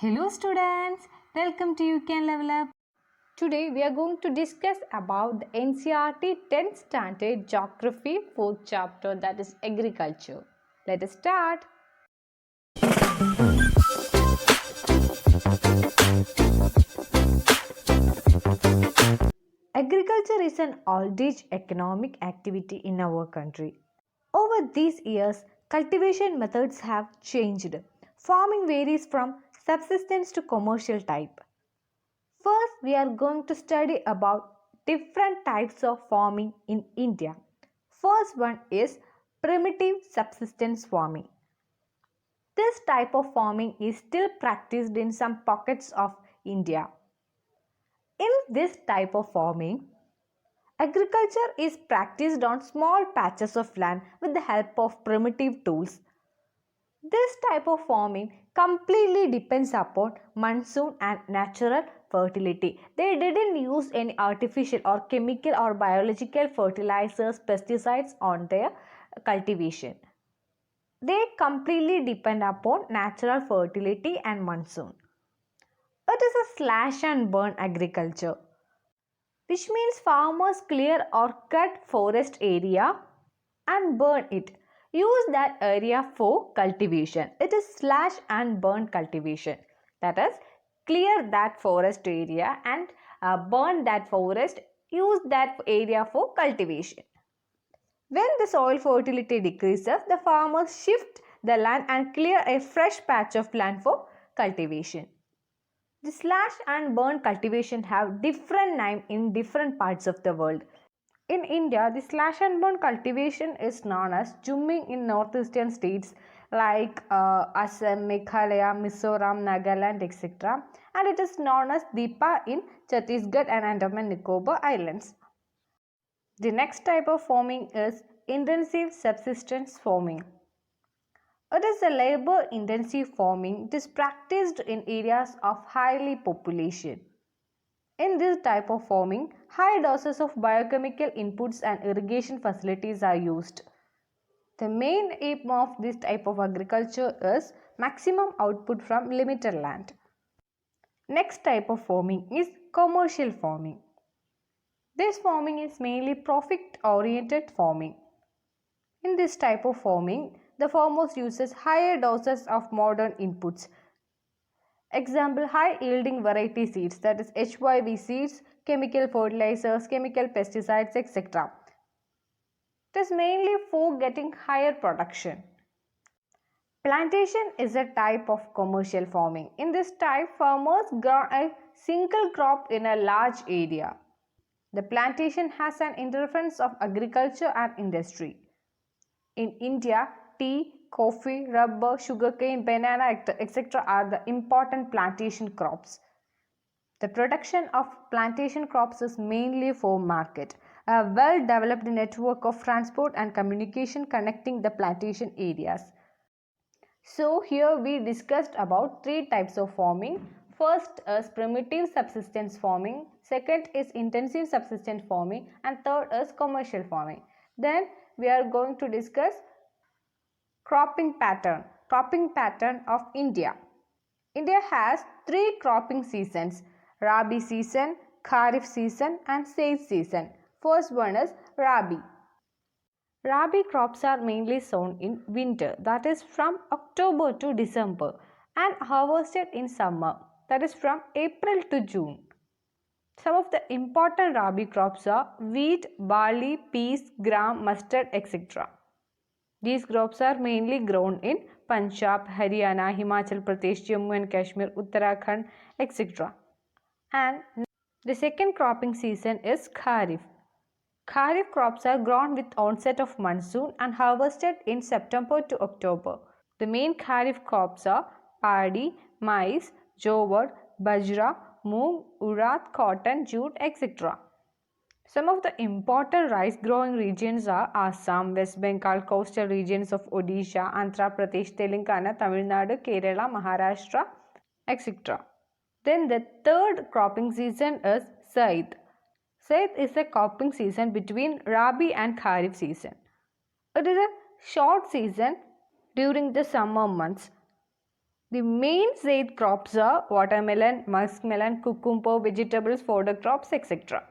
Hello students, welcome to You Can Level Up. Today we are going to discuss about the NCERT 10th Standard Geography 4th chapter, that is Agriculture. Let us start. Agriculture is an old-age economic activity in our country. Over these years, cultivation methods have changed. Farming varies from subsistence to commercial type. First, we are going to study about different types of farming in India. First one is primitive subsistence farming. This type of farming is still practiced in some pockets of India. In this type of farming, agriculture is practiced on small patches of land with the help of primitive tools. This type of farming completely depends upon monsoon and natural fertility. They didn't use any artificial or chemical or biological fertilizers, pesticides on their cultivation. They completely depend upon natural fertility and monsoon. It is a slash and burn agriculture, which means farmers clear or cut forest area and burn it. Use that area for cultivation. It is slash and burn cultivation. That is, clear that forest area and burn that forest. Use that area for cultivation. When the soil fertility decreases, the farmers shift the land and clear a fresh patch of land for cultivation. The slash and burn cultivation have different name in different parts of the world. In India, the slash and burn cultivation is known as jumming in northeastern states like Assam, Meghalaya, Mizoram, Nagaland, etc. And it is known as Deepa in Chhattisgarh and Andaman Nicobar Islands. The next type of farming is intensive subsistence farming. It is a labor intensive farming. It is practiced in areas of highly population. In this type of farming, high doses of biochemical inputs and irrigation facilities are used. The main aim of this type of agriculture is maximum output from limited land. Next type of farming is commercial farming. This farming is mainly profit oriented farming. In this type of farming, the farmers uses higher doses of modern inputs. Example, high yielding variety seeds, that is HYV seeds, chemical fertilizers, chemical pesticides, etc. It is mainly for getting higher production. Plantation is a type of commercial farming. In this type, farmers grow a single crop in a large area. The plantation has an interference of agriculture and industry. In India, tea, coffee, rubber, sugarcane, banana, etc. are the important plantation crops. The production of plantation crops is mainly for market. A well-developed network of transport and communication connecting the plantation areas. So here we discussed about three types of farming. First is primitive subsistence farming, second is intensive subsistence farming, and third is commercial farming. Then we are going to discuss cropping pattern of India. India has three cropping seasons: Rabi season, Kharif season and Zaid season. First one is Rabi. Rabi crops are mainly sown in winter, that is from October to December, and harvested in summer, that is from April to June. Some of the important Rabi crops are wheat, barley, peas, gram, mustard, etc. These crops are mainly grown in Punjab, Haryana, Himachal Pradesh, Jammu and Kashmir, Uttarakhand, etc. And the second cropping season is Kharif. Kharif crops are grown with onset of monsoon and harvested in September to October. The main Kharif crops are paddy, maize, jowar, bajra, moong, urad, cotton, jute, etc. Some of the important rice growing regions are Assam, West Bengal, coastal regions of Odisha, Andhra Pradesh, Telangana, Tamil Nadu, Kerala, Maharashtra, etc. Then the third cropping season is Zaid. Zaid is a cropping season between Rabi and Kharif season. It is a short season during the summer months. The main zaid crops are watermelon, muskmelon, cucumber, vegetables, fodder crops, etc.